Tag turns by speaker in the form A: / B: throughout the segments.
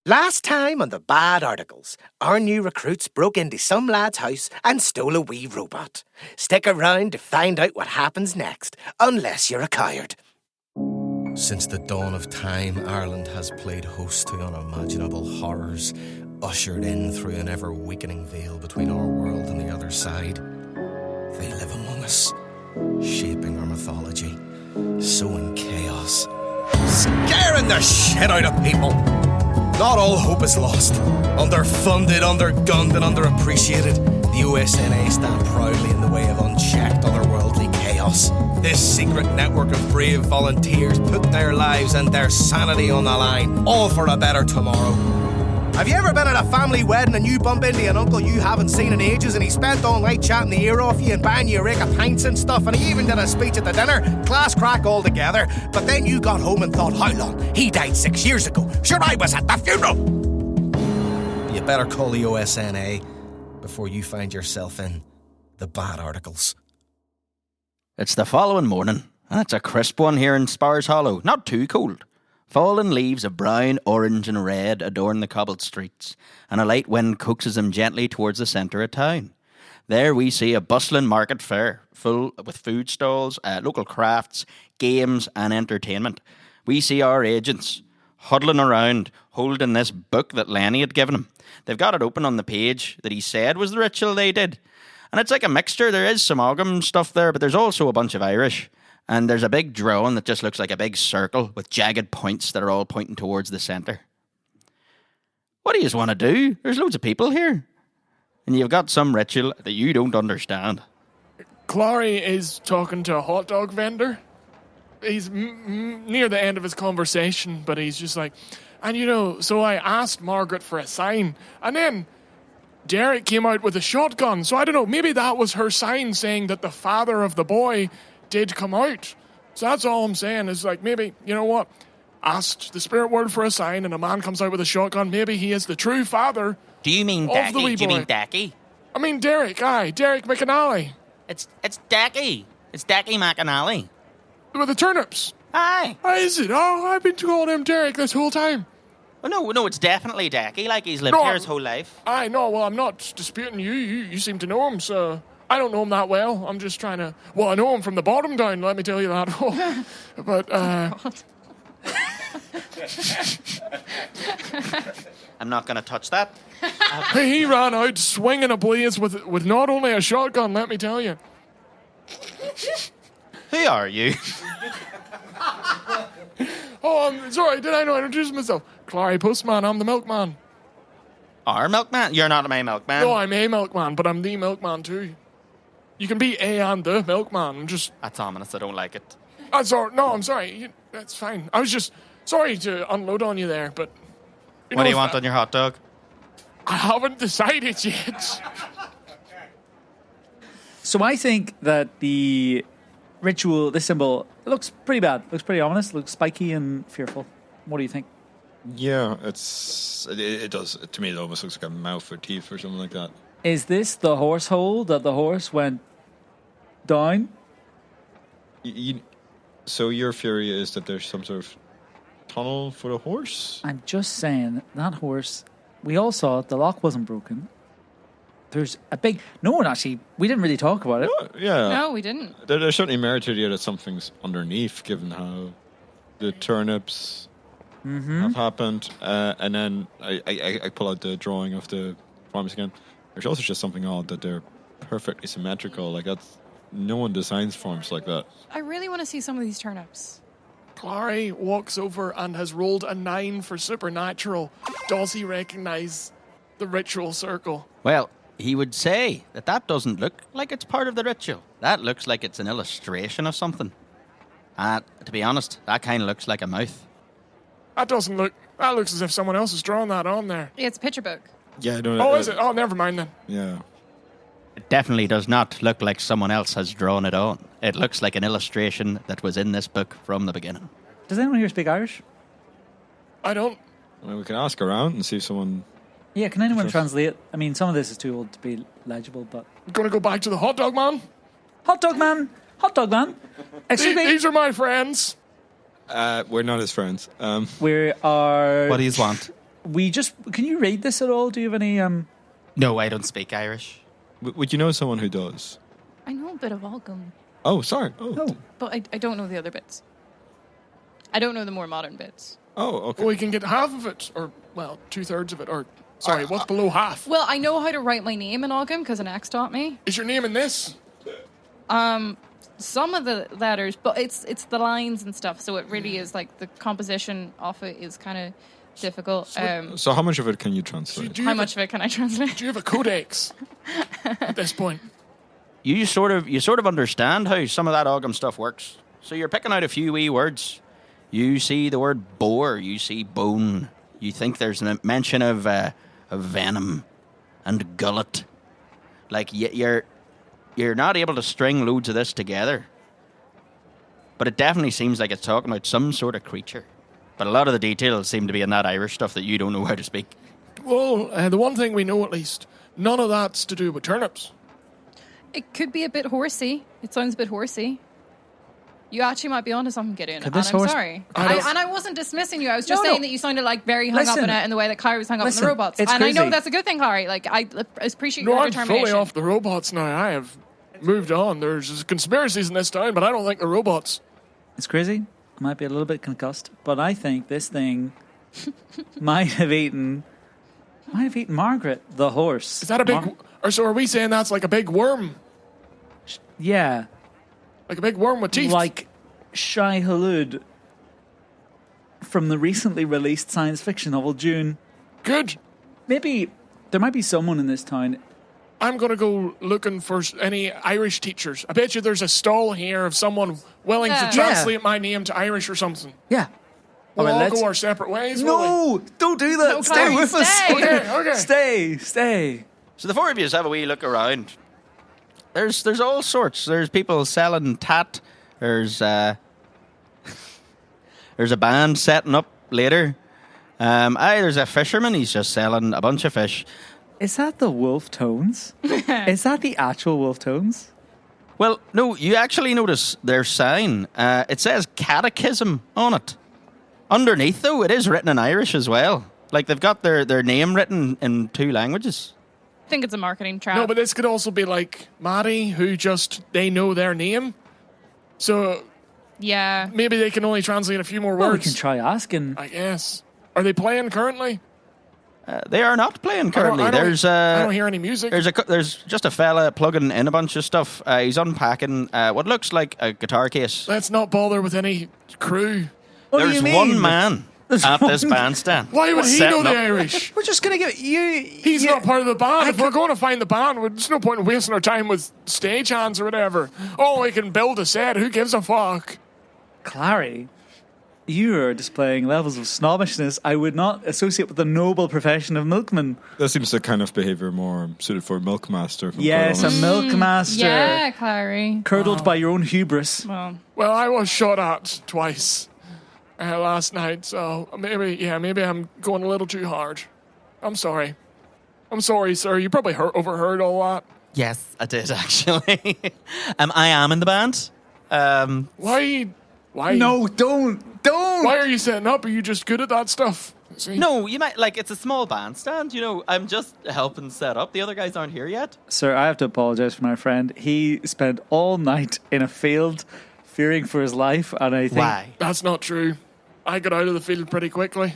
A: Last time on the bad articles, our new recruits broke into some lad's house and stole a wee robot. Stick around to find out what happens next, unless you're a coward. Since the dawn of time, Ireland has played host to unimaginable horrors, ushered in through an ever-weakening veil between our world and the other side. They live among us, shaping our mythology, sowing chaos, scaring the shit out of people. Not all hope is lost. Underfunded, undergunned and underappreciated, the O.S.N.A. stand proudly in the way of unchecked otherworldly chaos. This secret network of brave volunteers put their lives and their sanity on the line, all for a better tomorrow. Have you ever been at a family wedding and you bump into an uncle you haven't seen in ages and he spent all night chatting the ear off you and buying you a rake of pints and stuff, and he even did a speech at the dinner? Class crack all together. But then you got home and thought, how long? He died 6 years ago. Sure, I was at the funeral. You better call the O.S.N.A. before you find yourself in the bad articles.
B: It's the following morning, and it's a crisp one here in Spars Hollow. Not too cold. Fallen leaves of brown, orange and red adorn the cobbled streets, and a light wind coaxes them gently towards the centre of town. There we see a bustling market fair, full with food stalls, local crafts, games and entertainment. We see our agents huddling around, holding this book that Lenny had given him. They've got it open on the page that he said was the ritual they did. And it's like a mixture. There is some Ogham stuff there, but there's also a bunch of Irish. And there's a big drawing that just looks like a big circle with jagged points that are all pointing towards the centre. What do you want to do? There's loads of people here. And you've got some ritual that you don't understand.
C: Clarry is talking to a hot dog vendor. He's near the end of his conversation, but he's just like, and so I asked Margaret for a sign. And then Derek came out with a shotgun. So I don't know, maybe that was her sign saying that the father of the boy did come out. So that's all I'm saying is, like, maybe, you know what, asked the spirit world for a sign and a man comes out with a shotgun. Maybe he is the true father.
B: Do you mean
C: Dacky?
B: Do you mean Dacky?
C: I mean Derek McAnally.
B: It's Dacky. It's Dacky McAnally.
C: With the turnips.
B: Aye.
C: Is it? Oh, I've been calling him Derek this whole time.
B: Oh, no, it's definitely Dacky. Like, he's lived here his whole life.
C: I know. Well, I'm not disputing you. You seem to know him, so I don't know him that well. I'm just trying to... Well, I know him from the bottom down, let me tell you that. But,
B: I'm not going to touch that.
C: He ran out swinging a blaze with not only a shotgun, let me tell you.
B: Who are you?
C: Oh, I'm sorry, did I not introduce myself? Clark Postman, I'm the Milkman.
B: Our Milkman? You're not my Milkman.
C: No, I'm a Milkman, but I'm the Milkman too. You can be a and the Milkman. I'm just...
B: That's ominous, I don't like it.
C: I'm sorry. That's fine. I was just sorry to unload on you there, but...
B: What do you want on your hot dog?
C: I haven't decided yet.
D: So I think that the ritual, this symbol, looks pretty bad. Looks pretty ominous. Looks spiky and fearful. What do you think?
E: Yeah, it does. To me, it almost looks like a mouth or teeth or something like that.
D: Is this the horse hole that the horse went down?
E: So your theory is that there's some sort of tunnel for the horse?
D: I'm just saying, that horse, we all saw it, the lock wasn't broken. There's a big... No one actually... We didn't really talk about it.
E: Yeah.
F: No, we didn't.
E: There's certainly merit to the idea that something's underneath, given how the turnips have happened. And then I pull out the drawing of the farms again. There's also just something odd that they're perfectly symmetrical. Like, that's... No one designs farms like that.
F: I really want to see some of these turnips.
C: Clarry walks over and has rolled a 9 for Supernatural. Does he recognise the ritual circle?
B: Well, he would say that doesn't look like it's part of the ritual. That looks like it's an illustration of something. To be honest, that kind of looks like a mouth.
C: That looks as if someone else has drawn that on there.
F: Yeah, it's a picture book.
E: Yeah, I don't
C: know. Oh, is it? Oh, never mind then.
E: Yeah.
B: It definitely does not look like someone else has drawn it on. It looks like an illustration that was in this book from the beginning.
D: Does anyone here speak Irish?
C: I don't.
E: Well, we can ask around and see if someone...
D: Yeah, can anyone translate? I mean, some of this is too old to be legible, but...
C: I'm going to go back to the hot dog man.
D: Hot dog man! Hot dog man! Excuse me?
C: These are my friends.
E: We're not his friends.
D: We are...
B: What do you want?
D: Can you read this at all? Do you have any?
B: No, I don't speak Irish.
E: Would you know someone who does?
F: I know a bit of welcome,
E: Oh, sorry. Oh,
F: but I don't know the other bits. I don't know the more modern bits.
E: okay.
C: We can get half of it, or, well, 2/3 of it, or, sorry, what's below half?
F: Well, I know how to write my name in Ogham because an ex taught me.
C: Is your name in this?
F: Some of the letters, but it's the lines and stuff, so it really is like the composition of it is kind of difficult.
E: So how much of it can you translate?
F: How much of it can I translate?
C: Do you have a codex at this point?
B: You sort of understand how some of that Ogham stuff works. So you're picking out a few wee words. You see the word boar. You see bone. You think there's a mention of venom and gullet. Like you're not able to string loads of this together. But it definitely seems like it's talking about some sort of creature. But a lot of the details seem to be in that Irish stuff that you don't know how to speak.
C: Well, the one thing we know at least, none of that's to do with turnips.
F: It could be a bit horsey. It sounds a bit horsey. You actually might be onto something, Gideon.
D: Could
F: And
D: this
F: I'm
D: horse-
F: sorry.
C: I
F: And I wasn't dismissing you. I was just saying that you sounded like very hung up
D: Listen.
F: in it in the way that Clarry was hung up in
D: Listen,
F: the robots.
D: it's
F: And I know
D: crazy.
F: that's a good thing, Clarry. Like, I appreciate
C: No,
F: your
C: I'm
F: determination.
C: fully off the robots now. I have moved on. There's conspiracies in this town, but I don't think they're robots.
D: It's crazy. I might be a little bit concussed, but I think this thing might have eaten Margaret, the horse.
C: Is that a big... Or so are we saying that's like a big worm?
D: Yeah,
C: Like a big worm with teeth?
D: like Shai Hulud from the recently released science fiction novel Dune.
C: Good.
D: Maybe there might be someone in this town.
C: I'm going to go looking for any Irish teachers. I bet you there's a stall here of someone willing
F: Yeah.
C: to translate my name to Irish or something.
D: Yeah.
C: We'll
D: All right,
C: all
D: let's-
C: go our separate ways, will we?
D: No, don't do that.
F: No,
D: stay
F: Clarry,
D: with us.
F: stay.
C: Okay.
D: Stay.
B: So the four of you have a wee look around. There's all sorts. There's people selling tat. There's a band setting up later. There's a fisherman. He's just selling a bunch of fish.
D: Is that the wolf tones? Is that the actual wolf tones?
B: Well, no, you actually notice their sign. It says catechism on it. Underneath, though, it is written in Irish as well. Like, they've got their name written in 2 languages.
F: I think it's a marketing trap.
C: No, but this could also be like Maddie, who they know their name. So
F: yeah.
C: maybe they can only translate a few more
D: Well, we
C: words.
D: can try asking.
C: I guess. Are they playing currently?
B: They are not playing currently.
C: I don't
B: There's
C: hear any music.
B: there's just a fella plugging in a bunch of stuff. He's unpacking what looks like a guitar case.
C: Let's not bother with any crew.
D: What do
B: There's
D: you mean?
B: one man
D: There's
B: at this
D: one-
B: bandstand.
C: Why would he
B: setting
C: know the
B: up.
C: Irish?
D: We're just gonna give you.
C: He's not part of the band. If we're going to find the band, there's no point in wasting our time with stagehands or whatever. Oh, we can build a set. Who gives a fuck?
D: Clarry, you are displaying levels of snobbishness I would not associate with the noble profession of milkman.
E: That seems the kind of behaviour more suited for a milkmaster. if I'm
D: Yes,
E: quite
D: a
E: honest.
D: milk master.
F: Yeah, Clarry.
D: Curdled by your own hubris.
F: Well,
C: Well, I was shot at twice last night, so maybe I'm going a little too hard. I'm sorry. I'm sorry, sir. You probably overheard all that.
B: Yes, I did actually. I am in the band.
C: Why?
D: No, don't.
C: Why are you setting up? Are you just good at that stuff? See?
B: No, you might it's a small bandstand. I'm just helping set up. The other guys aren't here yet.
D: Sir, I have to apologise for my friend. He spent all night in a field fearing for his life, and I think...
B: Why?
C: That's not true. I got out of the field pretty quickly.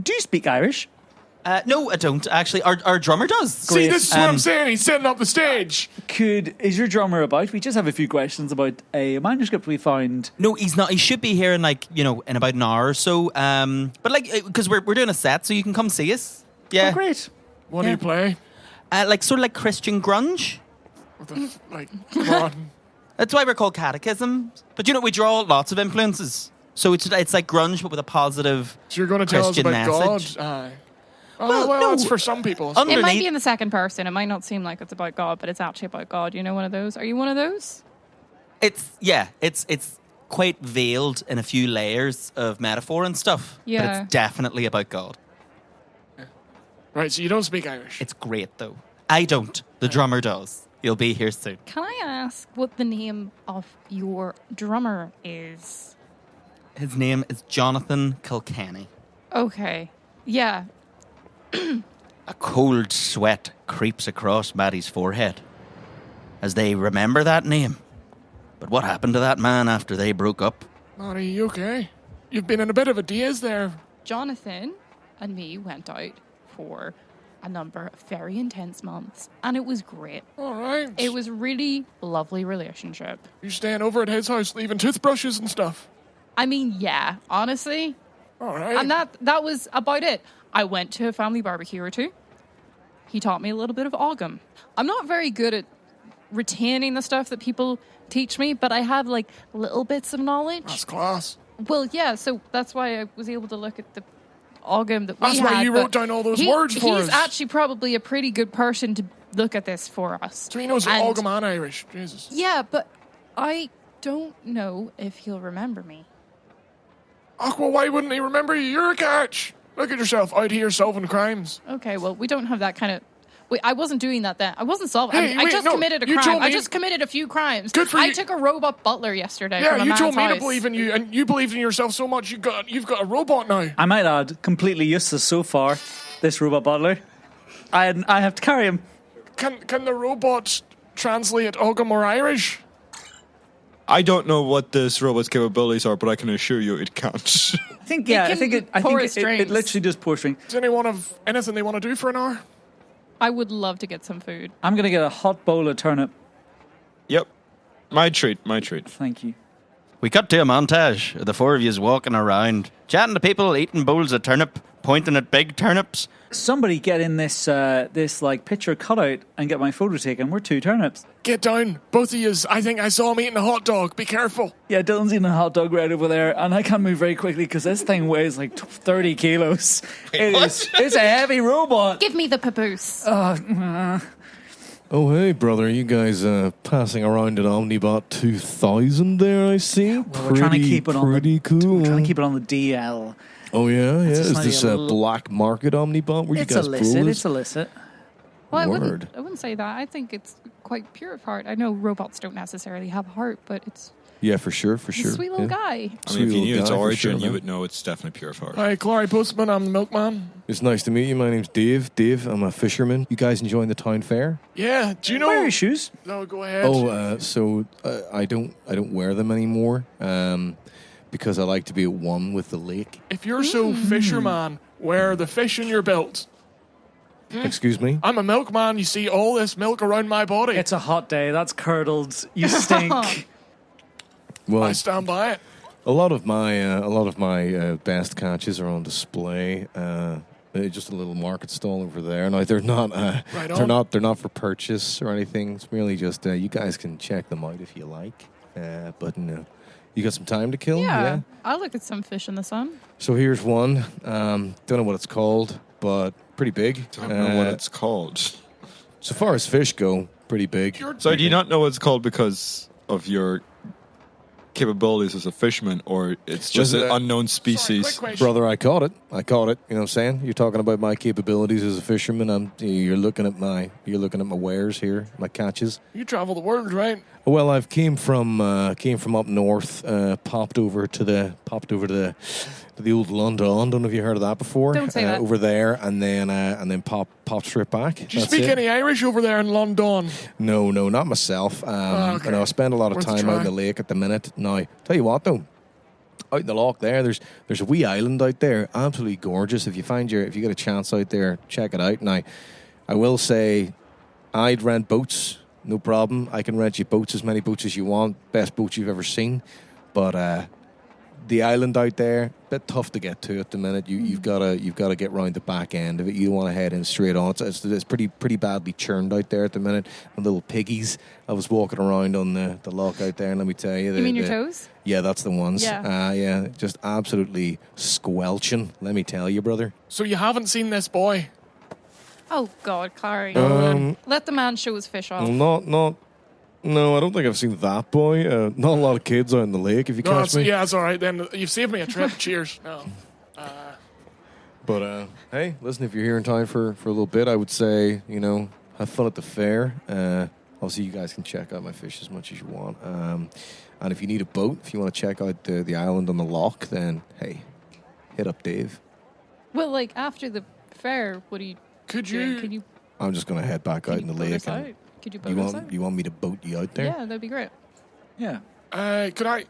D: Do you speak Irish?
B: No, I don't actually. Our drummer does.
C: See, this is what I'm saying. He's setting up the stage.
D: Is your drummer about? We just have a few questions about a manuscript we found.
B: No, he's not. He should be here in in about an hour or so. But because we're doing a set, so you can come see us. Yeah.
D: Oh, great.
C: What do you play?
B: Sort of like Christian grunge.
C: What the come on.
B: That's why we're called Catechism. But we draw lots of influences. So it's like grunge, but with a positive.
C: So you're going to tell
B: Christian
C: us about
B: message.
C: God? Aye.
B: Well,
C: Well,
B: no.
C: it's for some people.
F: it might
B: Underneath-
F: be in the second person. It might not seem like it's about God, but it's actually about God. You know, one of those. Are you one of those?
B: It's quite veiled in a few layers of metaphor and stuff. But
F: Yeah.
B: it's definitely about God.
C: Right, so you don't speak Irish.
B: It's great though. I don't. The drummer does. He'll be here soon.
F: Can I ask what the name of your drummer is?
B: His name is Jonathan Kilkenny.
F: Okay. Yeah.
B: A cold sweat creeps across Maddie's forehead as they remember that name. But what happened to that man after they broke up?
C: Maddie, you okay? You've been in a bit of a daze there.
F: Jonathan and me went out for a number of very intense months, and it was great.
C: All right.
F: It was a really lovely relationship.
C: You staying over at his house, leaving toothbrushes and stuff?
F: I mean, yeah, honestly.
C: All right.
F: And that was about it. I went to a family barbecue or two. He taught me a little bit of Ogham. I'm not very good at retaining the stuff that people teach me, but I have like little bits of knowledge.
C: That's class.
F: Well, yeah, so that's why I was able to look at the Ogham that we had.
C: That's why you wrote down all those words for us.
F: He's actually probably a pretty good person to look at this for us.
C: So he knows Ogham and Irish. Jesus.
F: Yeah, but I don't know if he'll remember me.
C: Oh, well, why wouldn't he remember you? You're a catch. Look at yourself out here solving crimes.
F: Okay, well, we don't have that kind of... Wait, I wasn't doing that then. I wasn't solving...
C: Hey,
F: I just committed a crime. I
C: me-
F: just committed a few crimes.
C: Good for
F: I
C: you.
F: took a robot butler yesterday
C: Yeah,
F: from a
C: you
F: man's
C: told me
F: house.
C: to believe in you, and you believed in yourself so much you've got a robot now.
D: I might add, completely useless so far, this robot butler. I have to carry him.
C: Can the robot translate Ogham or Irish?
E: I don't know what this robot's capabilities are, but I can assure you it can't.
D: I think it literally does pour strings.
C: Does anyone have anything they want to do for an hour?
F: I would love to get some food.
D: I'm going to get a hot bowl of turnip.
E: Yep. My treat.
D: Thank you.
B: We cut to a montage of the four of yous walking around, chatting to people, eating bowls of turnip, pointing at big turnips.
D: Somebody get in this like picture cutout and get my photo taken. We're 2 turnips.
C: Get down, both of yous. I think I saw him eating a hot dog. Be careful.
D: Yeah, Dylan's eating a hot dog right over there, and I can't move very quickly because this thing weighs like 30 kilos. It's a heavy robot.
F: Give me the papoose.
G: Oh, hey, brother. You guys passing around an Omnibot 2000 there, I see?
D: Well, we're trying to keep it on
G: pretty cool.
D: We're trying to keep it on the DL.
G: Oh, yeah?
D: It's
G: Is
D: just
G: this
D: like
G: a
D: a little-
G: black market Omnibot? Where you
D: It's
G: guys
D: illicit.
G: pull
D: It's
G: this?
D: illicit.
F: Well, I
G: Word.
F: wouldn't say that. I think it's quite pure of heart. I know robots don't necessarily have heart, but it's
G: Yeah, for sure.
F: a sweet little guy.
E: I mean, if
G: Sweet
E: you
G: little
E: knew its
G: guy, for
E: origin,
G: sure,
E: you
G: man.
E: would know it's definitely pure of heart.
C: Hi, Clarry Postman. I'm the Milkman.
G: It's nice to meet you. My name's Dave. Dave, I'm a fisherman. You guys enjoying the town fair?
C: Yeah. Do you know?
D: Where are your shoes?
C: No, go ahead.
G: I don't wear them anymore because I like to be at one with the lake.
C: If you're so fisherman, where are the fish in your belt?
G: Excuse me?
C: I'm a milkman. You see all this milk around my body.
D: It's a hot day. That's curdled. You stink.
G: Well,
C: I stand by it.
G: a lot of my best catches are on display. Just a little market stall over there. No, they're not.
C: Right on.
G: They're not for purchase or anything. It's merely just you guys can check them out if you like. But you got some time to kill.
F: Yeah. I looked at some fish in the sun.
G: So here's one. Don't know what it's called, but pretty big.
E: I don't know what it's called.
G: So far as fish go, pretty big.
E: So do you not know what it's called because of your capabilities as a fisherman, or it's just
G: Was
E: an
G: it-
E: unknown
C: Sorry,
E: species?
C: quick question.
G: Brother, I caught it. You know what I'm saying? You're talking about my capabilities as a fisherman. You're looking at my wares here, my catches.
C: You travel the world, right?
G: Well, I've came from up north, popped over to the old London. Don't know if you heard of that before.
F: Don't say that.
G: Over there, and then popped straight back.
C: Do you
G: That's
C: speak
G: it.
C: any Irish over there in London?
G: No, not myself.
C: okay.
G: I spend a lot of
C: Worth a
G: time out in
C: try.
G: the lake at the minute. Now, tell you what though, out in the loch there's a wee island out there, absolutely gorgeous. If you get a chance out there, check it out. Now, I will say, I'd rent boats, no problem. I can rent you boats, as many boats as you want. Best boats you've ever seen, but the island out there, bit tough to get to at the minute. You've got to get round the back end of it. You don't want to head in straight on. It's pretty badly churned out there at the minute. And little piggies. I was walking around on the loch out there, and let me tell you,
F: You mean your toes?
G: Yeah, that's the ones.
F: Yeah.
G: Just absolutely squelching. Let me tell you, brother.
C: So you haven't seen this boy?
F: Oh, God, Clarry. Let the man show his fish off.
G: No, I don't think I've seen that boy. Not a lot of kids out in the lake, if you catch me.
C: Yeah, it's all right then. You've saved me a trip. Cheers. No.
G: But hey, listen, if you're here in town for a little bit, I would say, have fun at the fair. Obviously, you guys can check out my fish as much as you want. And if you need a boat, if you want to check out the island on the loch, then hey, hit up Dave.
F: Well, like, after the fair, what do you...
C: Could
F: do?
C: you...
F: Could you...
G: I'm just going to head back out in the
F: boat
G: lake.
F: us out? Could you boat
G: You
F: us out?
G: want me to boat you out there?
F: Yeah, that'd be great.
D: Yeah.
C: Could I...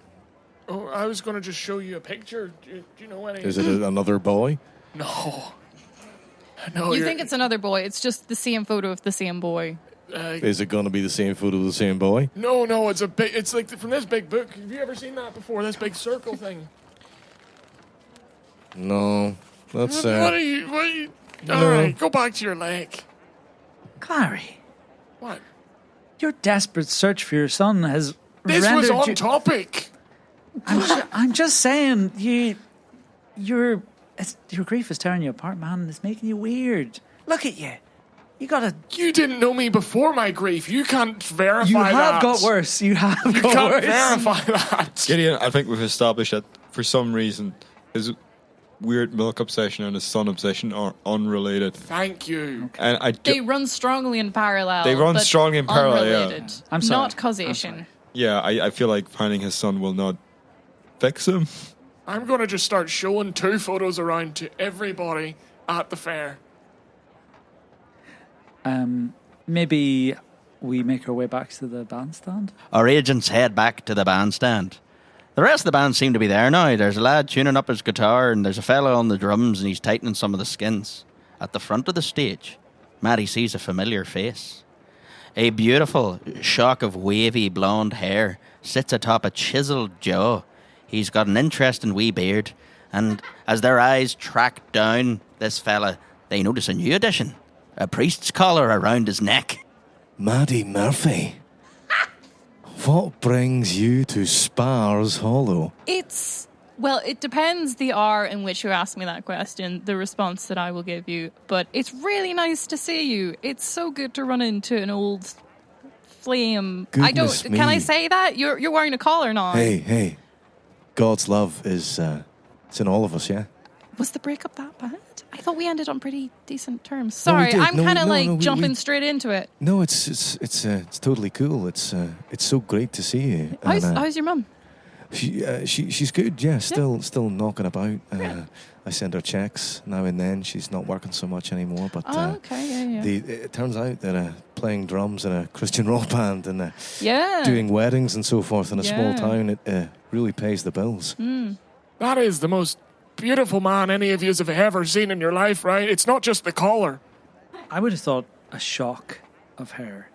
C: Oh, I was going to just show you a picture. Do you know any...
G: Is it another boy?
C: No. No,
F: You think it's another boy. It's just the same photo of the same boy.
G: Is it going to be the same photo of the same boy?
C: No, it's a big... It's like from this big book. Have you ever seen that before? This big circle thing?
G: No. That's...
C: What are you... All right, go back to your lake.
D: Clarry,
C: What?
D: your desperate search for your son has
C: This was
D: rendered
C: on
D: you...
C: topic.
D: I'm just saying, your grief is tearing you apart, man. It's making you weird. Look at you. You gotta...
C: You didn't know me before my grief. You can't verify
D: You
C: that.
D: have got worse. You have
C: You
D: got
C: can't
D: worse.
C: verify that.
E: Gideon, I think we've established that for some reason his weird milk obsession and his son obsession are unrelated.
C: Thank you.
E: And
F: They run strongly in parallel.
E: They run
F: but
E: strongly in parallel, yeah.
F: unrelated.
D: I'm sorry.
F: Not causation.
E: yeah, I feel like finding his son will not fix him.
C: I'm going to just start showing 2 photos around to everybody at the fair.
D: Maybe we make our way back to the bandstand.
B: Our agents head back to the bandstand. The rest of the band seem to be there now. There's a lad tuning up his guitar, and there's a fella on the drums, and he's tightening some of the skins. At the front of the stage, Maddie sees a familiar face. A beautiful shock of wavy blonde hair sits atop a chiseled jaw. He's got an interesting wee beard, and as their eyes track down this fella, they notice a new addition. A priest's collar around his neck.
G: Maddie Murphy. What brings you to Spars Hollow?
F: Well, it depends the hour in which you ask me that question, the response that I will give you. But it's really nice to see you. It's so good to run into an old flame.
G: Goodness me.
F: Can I say that? You're wearing a collar now.
G: Hey. God's love is it's in all of us, yeah?
F: Was the breakup that bad? I thought we ended on pretty decent terms. Sorry,
G: did.
F: I'm kind of
G: we-
F: jumping straight into it.
G: No, it's totally cool. It's so great to see you. And,
F: How's your mum?
G: she's good, yeah. Still knocking about. I send her checks now and then. She's not working so much anymore. But
F: Okay, yeah.
G: it turns out that playing drums in a Christian rock band and
F: Yeah.
G: doing weddings and so forth in a small
F: Yeah.
G: town, it really pays the bills.
C: That is the most beautiful man any of you have ever seen in your life, right? It's not just the collar.
D: I would have thought a shock of hair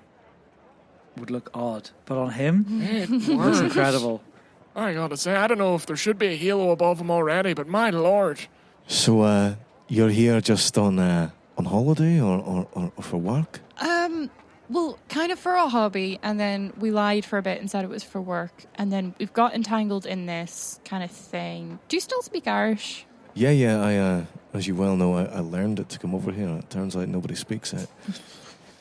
D: would look odd, but on him,
C: It
D: it's
C: works.
D: incredible.
C: I gotta say, I don't know if there should be a halo above him already, but my lord.
G: So you're here just on holiday or for work?
F: Well, kind of for a hobby, and then we lied for a bit and said it was for work, and then we've got entangled in this kind of thing. Do you still speak Irish?
G: Yeah. I as you well know, I learned it to come over here. It turns out nobody speaks it.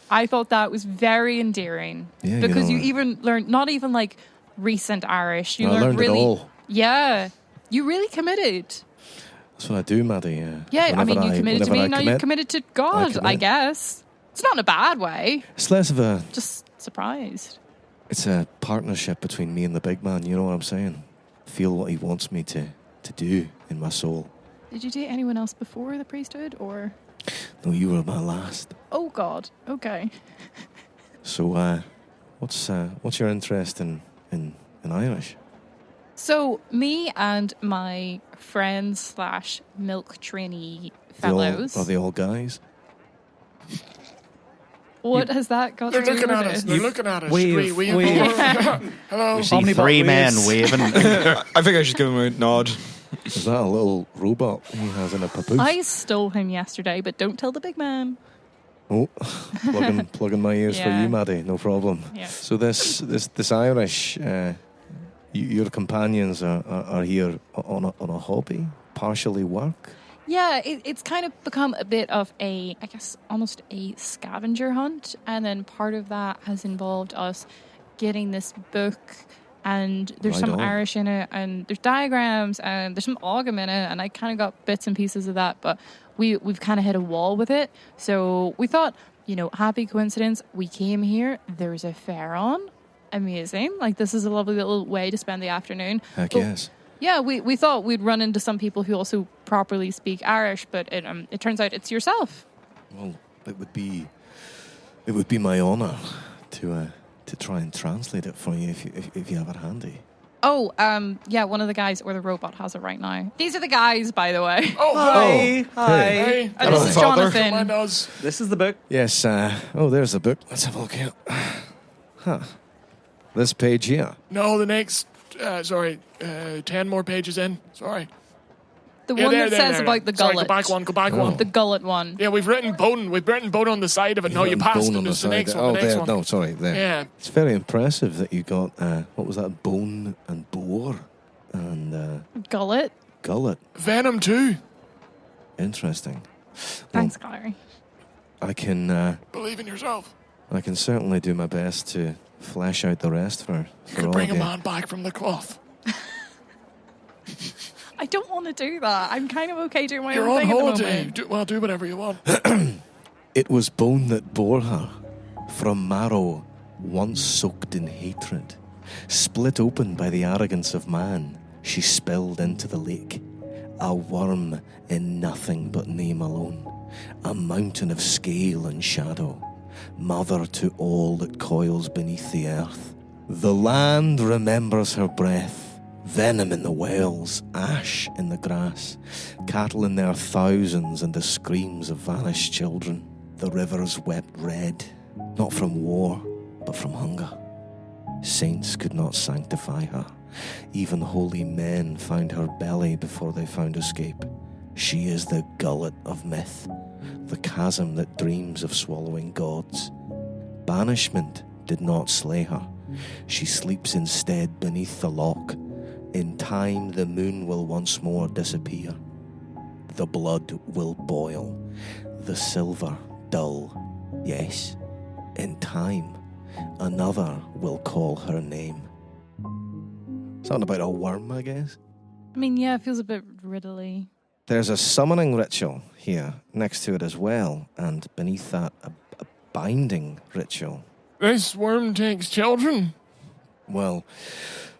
F: I thought that was very endearing.
G: Yeah,
F: because
G: you
F: you even learned, not even like recent Irish, you
G: I
F: learned
G: learned
F: really.
G: it all.
F: Yeah. You really committed.
G: That's what I do, Maddie.
F: Yeah, I mean, you committed to me,
G: whenever
F: now
G: I
F: you've
G: commit,
F: committed to God, I
G: commit.
F: guess. It's not in a bad way.
G: It's less of a.
F: Just surprised.
G: It's a partnership between me and the big man. You know what I'm saying? Feel what he wants me to do in my soul.
F: Did you date anyone else before the priesthood, or?
G: No, you were my last.
F: Oh God. Okay.
G: So, what's your interest in Irish?
F: So me and my friends / milk trainee fellows.
G: Are they all guys?
F: What has that got
C: They're
F: to do
C: looking
F: with
C: at us.
F: it?
C: They're looking at us.
D: Wave.
C: Hello.
B: You see
D: Omnibot
B: 3 men
D: waves.
B: waving.
E: I think I should give him a nod.
G: Is that a little robot he has in a papoose?
F: I stole him yesterday, but don't tell the big man.
G: Oh, plugging my ears for
F: Yeah.
G: you, Maddie. No problem.
F: Yeah.
G: So this Irish, your companions are here on a hobby, partially work.
F: Yeah, it's kind of become a bit of I guess, almost a scavenger hunt. And then part of that has involved us getting this book, and there's
G: Right
F: some
G: on.
F: Irish in it, and there's diagrams, and there's some Ogham in it, and I kind of got bits and pieces of that, but we've kind of hit a wall with it. So we thought, happy coincidence, we came here, there's a fair on. Amazing. Like, this is a lovely little way to spend the afternoon.
G: Heck
F: But
G: yes.
F: Yeah, we thought we'd run into some people who also properly speak Irish, but it turns out it's yourself.
G: Well, it would be my honour to try and translate it for you if you have it handy.
F: Oh, yeah, one of the guys or the robot has it right now. These are the guys, by the way.
C: Oh,
D: Hi. Hi.
C: Hey.
F: And this is
E: Father.
F: Jonathan.
D: This is the book.
G: Yes. There's the book. Let's have a look here. Huh. This page here.
C: No, the next, 10 more pages in. Sorry.
F: The one that says
C: there.
F: about the
C: Sorry,
F: gullet.
C: go back one.
F: The gullet one.
C: Yeah, we've written Bowden on the side of it. No, you passed
G: Bone
C: it.
G: on
C: It's
G: the
C: the next
G: side.
C: one.
G: Oh,
C: The next
G: there.
C: one.
G: No, sorry, there.
C: Yeah.
G: It's very impressive that you got, what was that, bone and boar and
F: Gullet.
G: gullet.
C: Venom too.
G: Interesting.
F: Thanks, Clarry.
G: I can
C: Believe in yourself.
G: I can certainly do my best to flesh out the rest for
C: You could
G: all
C: bring
G: of
C: a
G: you.
C: man back from the cloth.
F: I don't want to do that. I'm kind of okay doing my
C: You're
F: own
C: on
F: thing at the
C: holiday.
F: moment.
C: Do whatever you want.
G: It was bone that bore her, from marrow once soaked in hatred. Split open by the arrogance of man, she spilled into the lake. A worm in nothing but name alone. A mountain of scale and shadow. Mother to all that coils beneath the earth. The land remembers her breath. Venom in the wells, ash in the grass, cattle in their thousands and the screams of vanished children. The rivers wept red, not from war, but from hunger. Saints could not sanctify her. Even holy men found her belly before they found escape. She is the gullet of myth, the chasm that dreams of swallowing gods. Banishment did not slay her. She sleeps instead beneath the lock. In time, the moon will once more disappear. The blood will boil, the silver dull. Yes, in time, another will call her name. Something about a worm, I guess.
F: I mean, yeah, it feels a bit riddly.
G: There's a summoning ritual here next to it as well, and beneath that, a binding ritual.
C: This worm takes children.
G: Well,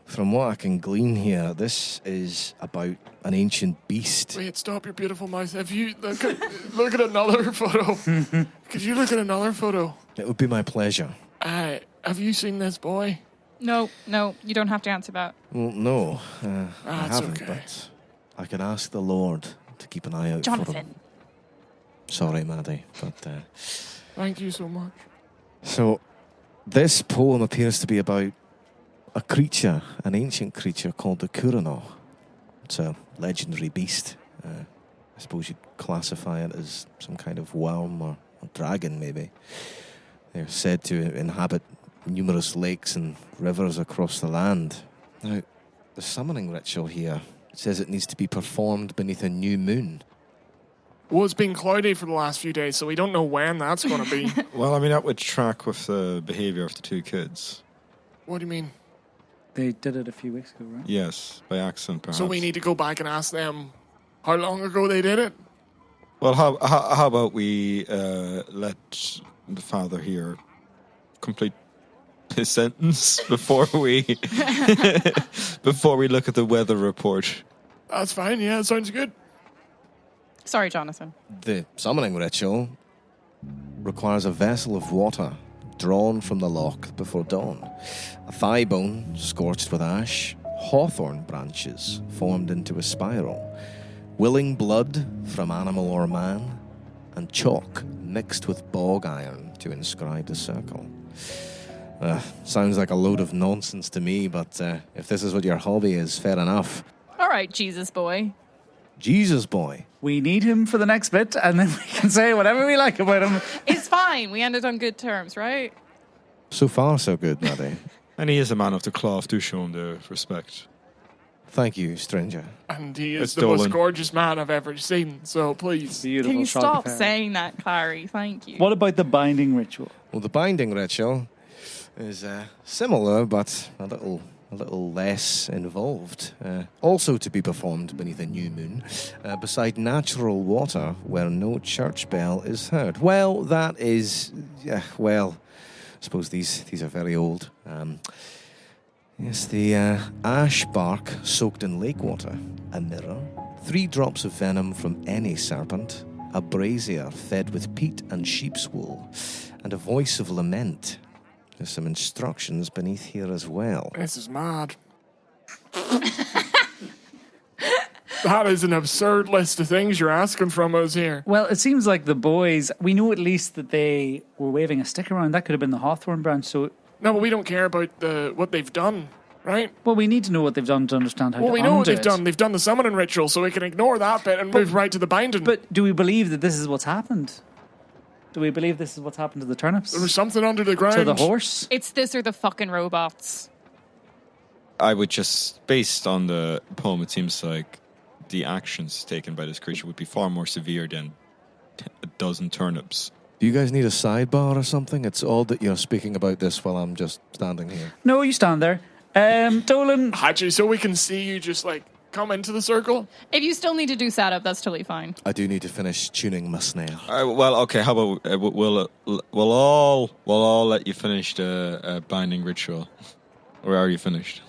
G: from what I can glean here, this is about an ancient beast.
C: Wait, stop your beautiful mouth. If you look at another photo. Could you look at another photo?
G: It would be my pleasure.
C: Have you seen this boy?
F: No, you don't have to answer that.
G: Well, no, I
C: That's
G: haven't,
C: okay.
G: but I can ask the Lord to keep an eye out for him.
F: Jonathan.
G: Sorry, Maddie, but...
C: Thank you so much.
G: So, this poem appears to be about a creature, an ancient creature called the Curdled. It's a legendary beast. I suppose you'd classify it as some kind of worm or dragon, maybe. They're said to inhabit numerous lakes and rivers across the land. Now, the summoning ritual here says it needs to be performed beneath a new moon.
C: Well, it's been cloudy for the last few days, so we don't know when that's going to be.
E: Well, I mean, that would track with the behaviour of the two kids.
C: What do you mean?
D: They did it a few weeks ago, right?
E: Yes, by accident, perhaps.
C: So we need to go back and ask them how long ago they did it?
E: Well, how about we let the father here complete his sentence before we before we look at the weather report?
C: That's fine, yeah, it sounds good.
F: Sorry, Jonathan.
G: The summoning ritual requires a vessel of water drawn from the loch before dawn, a thigh bone scorched with ash, hawthorn branches formed into a spiral, willing blood from animal or man, and chalk mixed with bog iron to inscribe the circle. Sounds like a load of nonsense to me, but if this is what your hobby is, fair enough.
F: All right, Jesus boy.
G: Jesus boy.
D: We need him for the next bit, and then we can say whatever we like about him.
F: It's fine. We ended on good terms, right?
G: So far, so good, Maddie.
E: And he is a man of the cloth. Do show him the respect.
G: Thank you, stranger.
C: And he is
E: It's
C: the most
E: Dolan.
C: gorgeous man I've ever seen, so please.
D: Beautiful
F: Can you
D: shot
F: stop
D: of hair.
F: saying that, Clarry? Thank you.
D: What about the binding ritual?
G: Well, the binding ritual is similar, but a little less involved. Also to be performed beneath a new moon, beside natural water where no church bell is heard. Well, that is, I suppose these are very old. Yes, the ash bark soaked in lake water, a mirror, 3 drops of venom from any serpent, a brazier fed with peat and sheep's wool, and a voice of lament. There's some instructions beneath here as well.
C: This is mad. That is an absurd list of things you're asking from us here.
D: Well, it seems like the boys, we know at least that they were waving a stick around. That could have been the Hawthorne branch. So,
C: No, but we don't care about what they've done, right?
D: well, we need to know what they've done to understand how
C: Well,
D: to
C: we know what
D: undo
C: they've
D: it.
C: done. They've done the summoning ritual, so we can ignore that bit and move right to the binding.
D: But do we believe that this is what's happened? Do we believe this is what's happened to the turnips?
C: there was something under the ground.
D: To the horse?
F: It's this or the fucking robots.
E: I would just, based on the poem, it seems like the actions taken by this creature would be far more severe than a dozen turnips.
G: Do you guys need a sidebar or something? It's odd that you're speaking about this while I'm just standing here.
D: No, you stand there. Dolan,
C: Hatchie, so we can see you just like come into the circle.
F: If you still need to do setup, that's totally fine.
G: I do need to finish tuning my snare.
E: Well, okay. How about we'll all let you finish the binding ritual, or are you finished?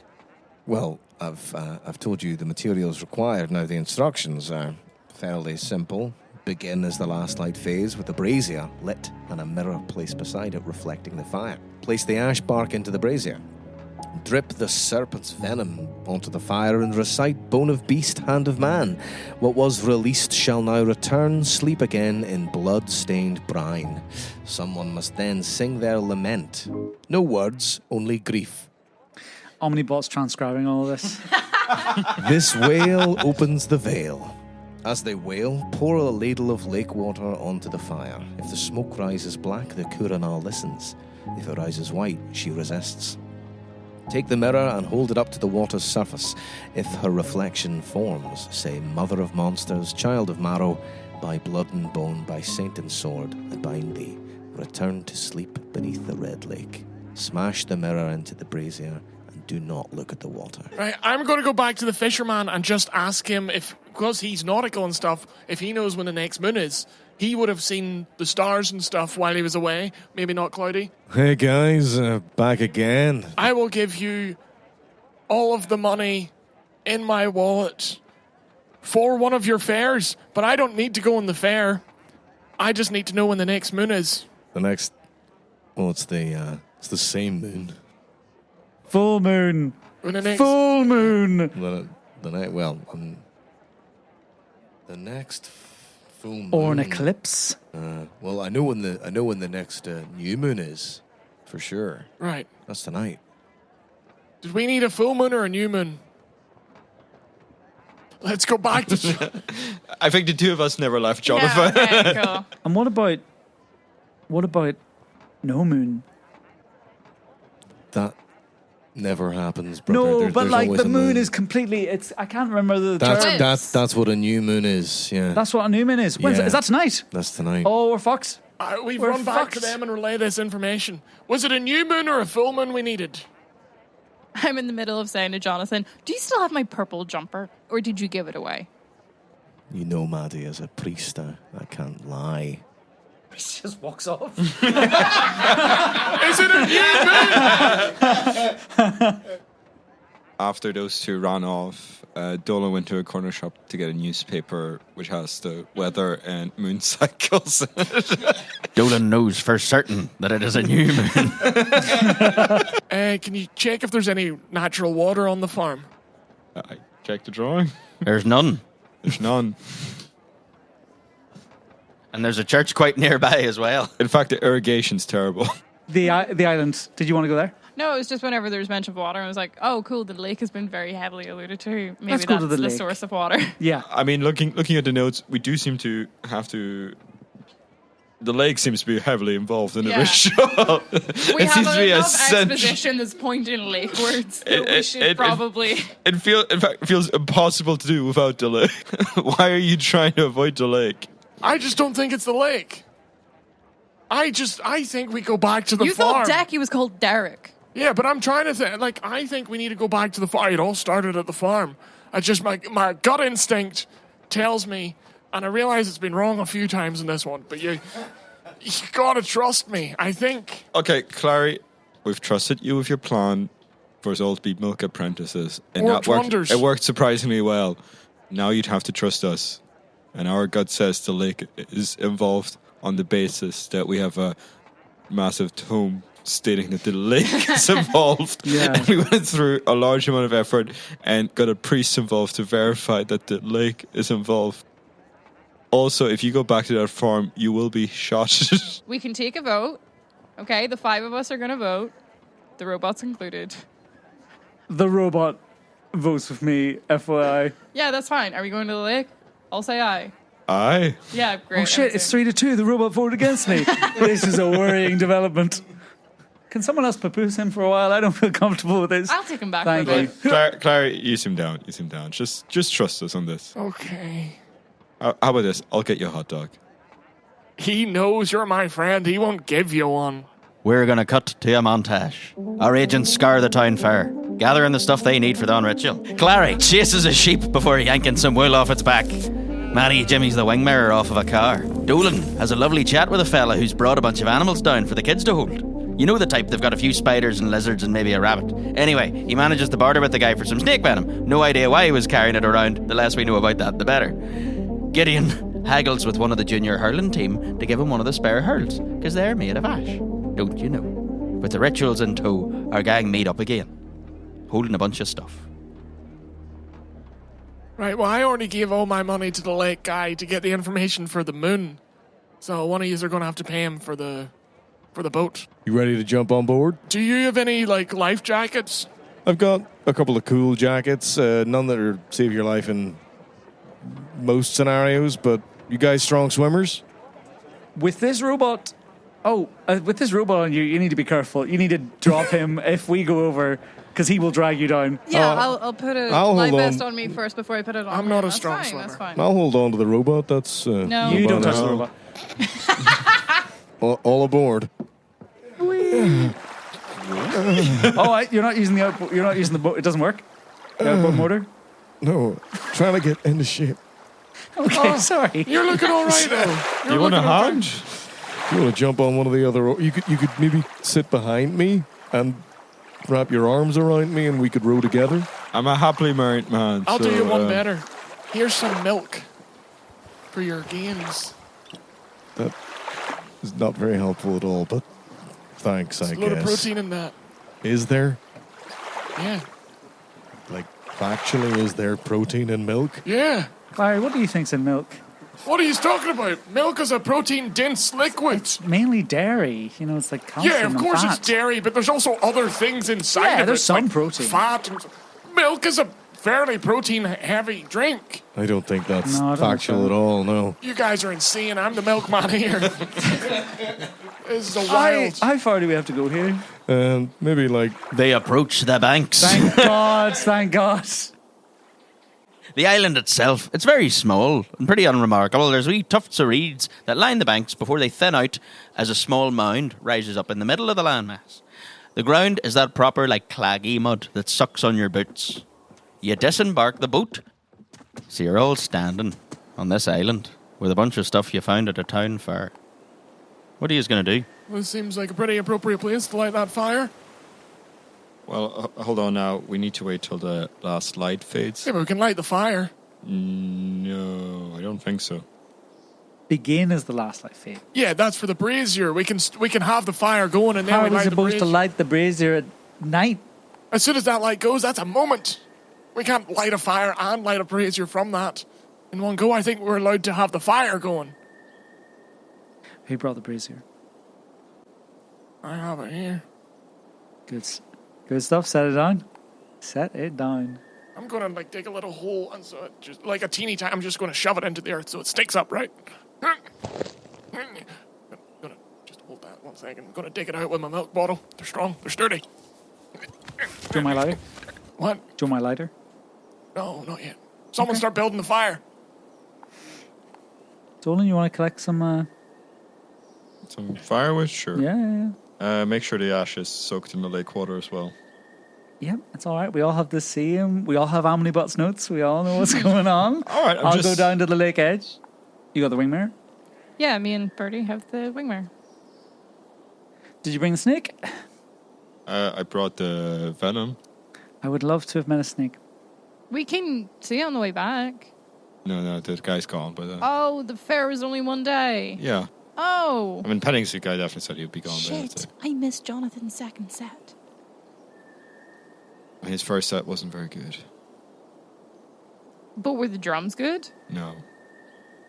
G: Well, I've told you the materials required. Now the instructions are fairly simple. Begin as the last light phase with a brazier lit and a mirror placed beside it reflecting the fire. Place the ash bark into the brazier. Drip the serpent's venom onto the fire and recite Bone of Beast, Hand of Man. What was released shall now return, sleep again in blood-stained brine. Someone must then sing their lament. No words, only grief.
D: Omnibot's transcribing all of this.
G: This wail opens the veil. As they wail, pour a ladle of lake water onto the fire. If the smoke rises black, the Kuranal listens. If it rises white, she resists. Take the mirror and hold it up to the water's surface. If her reflection forms, say, Mother of monsters, Child of marrow, by blood and bone, by saint and sword, I bind thee. Return to sleep beneath the red lake. Smash the mirror into the brazier and do not look at the water.
C: Right, I'm going to go back to the fisherman and just ask him if, because he's nautical and stuff, if he knows when the next moon is. He would have seen the stars and stuff while he was away. Maybe not cloudy.
G: Hey guys, back again.
C: I will give you all of the money in my wallet for one of your fairs, but I don't need to go on the fair. I just need to know when the next moon is.
G: The next, well, it's the same moon.
D: Full moon.
C: When the next,
D: Full moon.
G: The next full moon.
D: Or an eclipse.
G: Well, I know when the next new moon is, for sure.
C: Right.
G: That's tonight.
C: Did we need a full moon or a new moon? Let's go back to...
E: I think the two of us never left, Jonathan.
F: Yeah, okay, cool.
D: And what about no moon?
G: That never happens, brother.
D: No,
G: There's
D: but like
G: always
D: the
G: a
D: moon is completely. I can't remember the term.
G: That's what a new moon is. Yeah,
D: That's what a new moon is. When's
G: Yeah.
D: Is that tonight?
G: that's tonight.
D: Oh, we're fucked.
C: We've
D: We're
C: run back to
D: fucked.
C: them and relay this information. Was it a new moon or a full moon we needed?
F: I'm in the middle of saying to Jonathan, do you still have my purple jumper? Or did you give it away?
G: You know, Maddie, as a priest, I can't lie.
D: He just walks off.
C: Is it a new moon?
E: After those two ran off, Dolan went to a corner shop to get a newspaper which has the weather and moon cycles.
B: Dolan knows for certain that it is a new moon.
C: Can you check if there's any natural water on the farm?
E: I checked the drawing.
B: There's none.
E: There's none.
B: And there's a church quite nearby as well.
E: In fact, the irrigation's terrible.
D: The island. Did you want to go there?
F: No, it was just whenever there was mention of water, I was like, oh, cool, the lake has been very heavily alluded to. Maybe
D: Let's go to
F: that's
D: the
F: the
D: lake.
F: source of water.
D: Yeah.
E: I mean, looking at the notes, we do seem to have to... The lake seems to be heavily involved in the
F: Yeah.
E: ritual.
F: We
E: It
F: have
E: seems to be
F: enough
E: essential.
F: exposition that's pointing lakewards.
E: It-
F: We
E: it-
F: should
E: it-
F: probably...
E: In fact, it feels impossible to do without the lake. Why are you trying to avoid the lake?
C: I just don't think it's the lake. I think we go back to the
F: You
C: farm.
F: thought Decky was called Derek.
C: Yeah, but I'm trying to think. I think we need to go back to the farm. It all started at the farm. My gut instinct tells me, and I realize it's been wrong a few times in this one, but you gotta trust me. I think.
E: Okay, Clarry, we've trusted you with your plan. for us all to be milk apprentices. And
C: Worked wonders.
E: It worked surprisingly well. Now you'd have to trust us. And our gut says the lake is involved on the basis that we have a massive tome stating that the lake is involved.
D: Yeah.
E: And we went through a large amount of effort and got a priest involved to verify that the lake is involved. Also, if you go back to that farm, you will be shot.
F: We can take a vote. Okay, the 5 of us are going to vote. The robots included.
D: The robot votes with me, FYI.
F: Yeah, that's fine. Are we going to the lake? I'll say aye.
E: Aye.
F: Yeah, great.
D: Oh shit, it's 3-2. The robot voted against me. This is a worrying development. Can someone else papoose him for a while? I don't feel comfortable with this.
F: I'll take him back
D: Thank
F: for a
D: you.
F: bit.
E: Clarry, use him down. Use him down. Just trust us on this.
C: Okay.
E: How about this? I'll get you a hot dog.
C: He knows you're my friend. He won't give you one.
B: We're going to cut to a montage. Our agents scour the town fair, gathering the stuff they need for the ritual. Clarry chases a sheep before yanking some wool off its back. Maddie jimmies the wing mirror off of a car. Dolan has a lovely chat with a fella who's brought a bunch of animals down for the kids to hold. You know the type, they've got a few spiders and lizards and maybe a rabbit. Anyway, he manages to barter with the guy for some snake venom. No idea why he was carrying it around. The less we know about that, the better. Gideon haggles with one of the junior hurling team to give him one of the spare hurls, because they're made of ash. Don't you know? With the rituals in tow, our gang meet up again, holding a bunch of stuff.
C: Right, well, I already gave all my money to the lake guy to get the information for the moon. So one of you are going to have to pay him for the boat.
G: You ready to jump on board?
C: Do you have any, life jackets?
G: I've got a couple of cool jackets, none that are save your life in most scenarios, but you guys strong swimmers?
D: With this robot... with this robot on you, you need to be careful. You need to drop him if we go over, because he will drag you down.
F: Yeah, I'll put a
G: I'll
F: life
G: hold
F: vest
G: on.
F: on me first before I put it on.
C: I'm not a
F: That's
C: strong
F: fine,
C: swimmer.
F: That's fine.
G: I'll hold on to the robot, that's...
F: No.
D: You don't touch the
G: now.
D: robot.
G: All aboard.
D: You're not using the boat. It doesn't work. The outboard motor.
G: No, trying to get into shape.
D: Okay, sorry.
C: You're looking all right, though.
E: You want a hand?
G: You want to jump on one of the other... You could maybe sit behind me and wrap your arms around me and we could row together.
E: I'm a happily married man.
C: I'll
E: so,
C: do you one better. Here's some milk for your gains.
G: That is not very helpful at all, but thanks,
C: There's
G: I
C: a lot of
G: guess.
C: protein in that.
G: Is there?
C: Yeah.
G: Factually, is there protein in milk?
C: Yeah.
D: Larry, what do you think's in milk?
C: What are you talking about? Milk is a protein-dense liquid.
D: Mainly dairy. You know, it's like calcium
C: Yeah, of
D: and
C: course
D: fat.
C: it's dairy, but there's also other things inside
D: Yeah,
C: of it.
D: there's some
C: like
D: protein.
C: Fat. Milk is a fairly protein-heavy drink.
G: I don't think that's
D: No, I don't
G: factual
D: think
G: at
D: so.
G: all, no.
C: You guys are insane. I'm the milkman here. This is a wild...
D: How far do we have to go here?
G: Maybe
B: They approach the banks.
D: Thank God, thank God.
B: The island itself, it's very small and pretty unremarkable. There's wee tufts of reeds that line the banks before they thin out as a small mound rises up in the middle of the landmass. The ground is that proper, claggy mud that sucks on your boots. You disembark the boat, so you're all standing on this island with a bunch of stuff you found at a town fair. What are you going to do?
C: This seems like a pretty appropriate place to light that fire.
E: Well, hold on now. We need to wait till the last light fades.
C: Yeah, but we can light the fire.
E: No, I don't think so.
D: Begin as the last light fade.
C: Yeah, that's for the brazier. We can have the fire going and then
D: How
C: we
D: are we
C: light the
D: supposed to
C: brazier.
D: light the brazier at night?
C: As soon as that light goes, that's a moment. We can't light a fire and light a brazier from that in one go. I think we're allowed to have the fire going.
D: Who brought the brazier?
C: I have it here.
D: Good stuff. Set it down. Set it down.
C: I'm going to dig a little hole and so it just like a teeny tiny. I'm just going to shove it into the earth so it sticks up, right? I'm going to just hold that 1 second. I'm going to dig it out with my milk bottle. They're strong. They're sturdy.
D: Do you want my lighter?
C: What?
D: Do you want my lighter?
C: No, not yet. Someone start building the fire.
D: Dolan, you want to collect some...
E: Some firewood, sure.
D: Yeah.
E: Make sure the ash is soaked in the lake water as well.
D: Yep, it's all right. We all have the same. We all have Omnibot's notes. We all know what's going on.
E: All right,
D: I'll go down to the lake edge. You got the wing mirror?
F: Yeah, me and Bertie have the wing mirror.
D: Did you bring the snake?
E: I brought the venom.
D: I would love to have met a snake.
F: We can see on the way back.
E: No, the guy's gone by then.
F: Oh, the fair was only one day.
E: Yeah.
F: Oh.
E: I mean, petting suit guy definitely said he'd be gone by
F: Shit,
E: then.
F: I missed Jonathan's second set.
E: His first set wasn't very good.
F: But were the drums good?
E: No.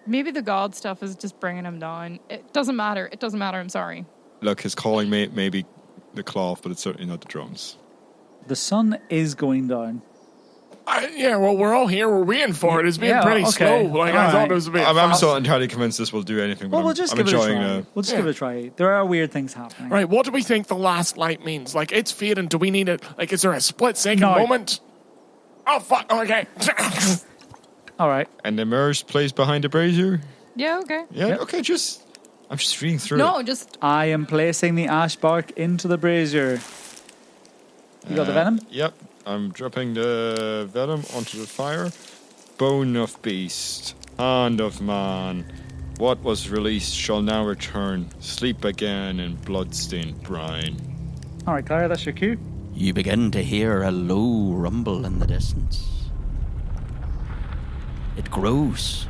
F: Maybe the god stuff is just bringing him down. It doesn't matter. It doesn't matter. I'm sorry.
E: Look, his calling may be the cloth, but it's certainly not the drums.
D: The sun is going down.
C: Yeah, well, we're all here. We're waiting for it. It's been pretty slow. Like, I thought it was a bit
E: I'm
C: fast.
E: so entirely convinced this will do anything. But
D: Well, we'll just give it a
E: enjoying
D: try. We'll just give it a try. There are weird things happening.
C: Right, what do we think the last light means? Like, it's fading. Do we need it? Like, is there a split-second
D: No.
C: moment? Oh, fuck. Okay.
D: All right.
E: And the mirrors plays behind the brazier.
F: Yeah, okay.
E: Yeah,
D: Yep.
E: okay, I'm just reading through it.
F: No, just...
D: I am placing the ash bark into the brazier. You got the venom?
E: Yep, I'm dropping the venom onto the fire. Bone of beast, hand of man. What was released shall now return. Sleep again in blood-stained brine.
D: All right, Clarry, that's your cue.
B: You begin to hear a low rumble in the distance. It grows.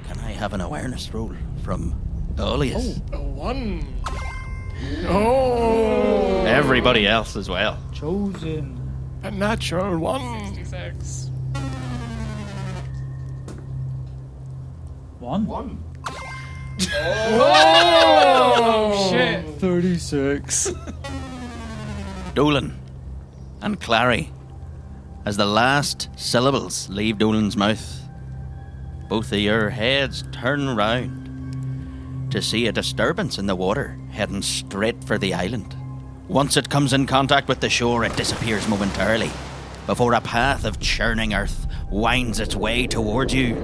B: Can I have an awareness roll from Olius?
C: A 1. Oh.
B: Everybody else as well.
D: Chosen.
C: A natural 1.
F: 66.
D: 1.
C: Oh,
F: shit.
D: 36.
B: Dolan and Clarry, as the last syllables leave Dolan's mouth, both of your heads turn round to see a disturbance in the water heading straight for the island. Once it comes in contact with the shore, it disappears momentarily before a path of churning earth winds its way towards you.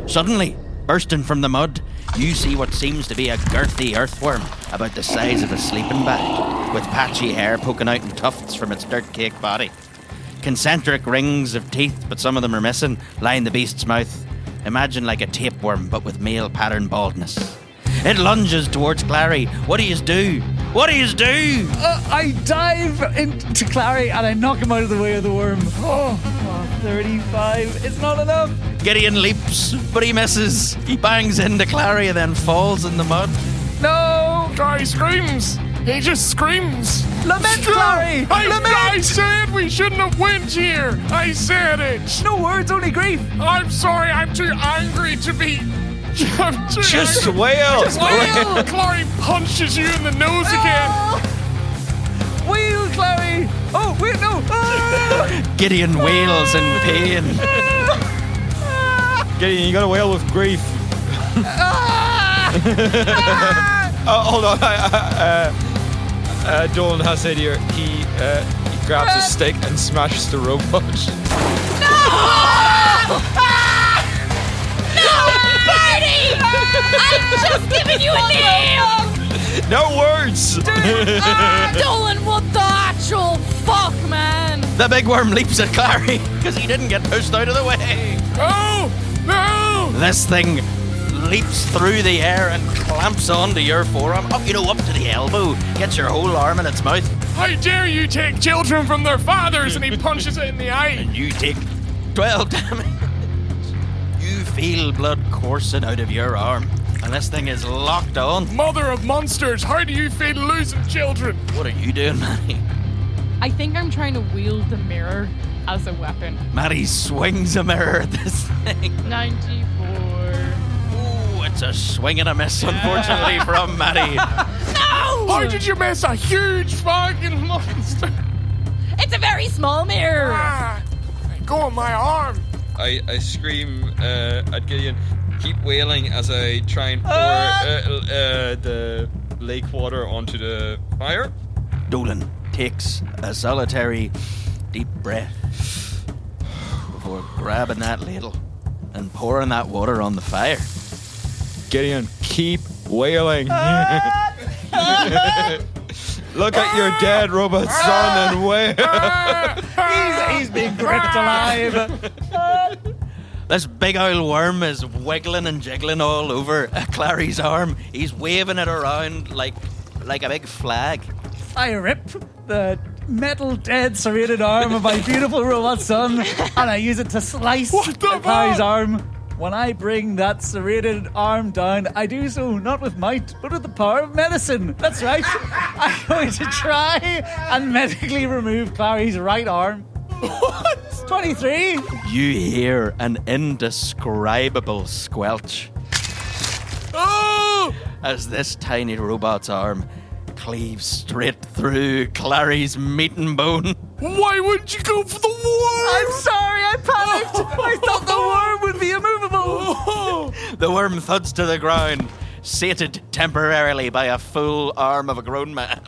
B: Suddenly, bursting from the mud, you see what seems to be a girthy earthworm about the size of a sleeping bag, with patchy hair poking out in tufts from its dirt-caked body. Concentric rings of teeth, but some of them are missing, line the beast's mouth. Imagine like a tapeworm, but with male pattern baldness. It lunges towards Clarry. What do you do? What do you do?
D: I dive into Clarry and I knock him out of the way of the worm. Oh, 35. It's not enough.
B: Gideon leaps, but he misses. He bangs into Clarry and then falls in the mud.
D: No.
C: Guy screams. He just screams.
D: Lament, Clarry.
C: I said we shouldn't have went here. I said it.
D: No words, only grief.
C: I'm sorry. I'm too angry to be...
E: Just wail!
C: Wail! Clarry punches you in the nose again.
D: Wheel, Clarry. Oh, wait, no.
B: Gideon wails in pain.
E: Gideon, you gotta wail with grief. Hold on. Dolan has said here, he grabs a stick and smashes the robot.
F: I'm just giving you a name!
E: No words!
F: Dolan, what the actual fuck, man?
B: The big worm leaps at Clarry because he didn't get pushed out of the way.
C: Oh! No!
B: This thing leaps through the air and clamps onto your forearm. Up to the elbow. Gets your whole arm in its mouth.
C: How dare you take children from their fathers? And he punches it in the eye.
B: And you take 12 damage. You feel blood coursing out of your arm. And this thing is locked on.
C: Mother of monsters, how do you feel losing children?
B: What are you doing, Maddie?
F: I think I'm trying to wield the mirror as a weapon.
B: Maddie swings a mirror at this thing.
F: 94.
B: Ooh, it's a swing and a miss, unfortunately, from Maddie.
F: No!
C: How did you miss a huge fucking monster?
F: It's a very small mirror.
C: Go on my arm.
E: I scream at Gideon, keep wailing as I try and pour the lake water onto the fire.
B: Dolan takes a solitary deep breath before grabbing that ladle and pouring that water on the fire.
E: Gideon, keep wailing. Look at your dead robot son and wail.
D: He's being gripped alive.
B: This big old worm is wiggling and jiggling all over Clarry's arm. He's waving it around like a big flag.
D: I rip the metal dead serrated arm of my beautiful robot son, and I use it to slice Clarry's arm. When I bring that serrated arm down, I do so not with might, but with the power of medicine. That's right. I'm going to try and medically remove Clarry's right arm. What? 23.
B: You hear an indescribable squelch as this tiny robot's arm cleaves straight through Clarry's meat and bone.
C: Why wouldn't you go for the worm?
D: I'm sorry, I panicked. I thought the worm would be immovable.
B: The worm thuds to the ground, sated temporarily by a full arm of a grown man.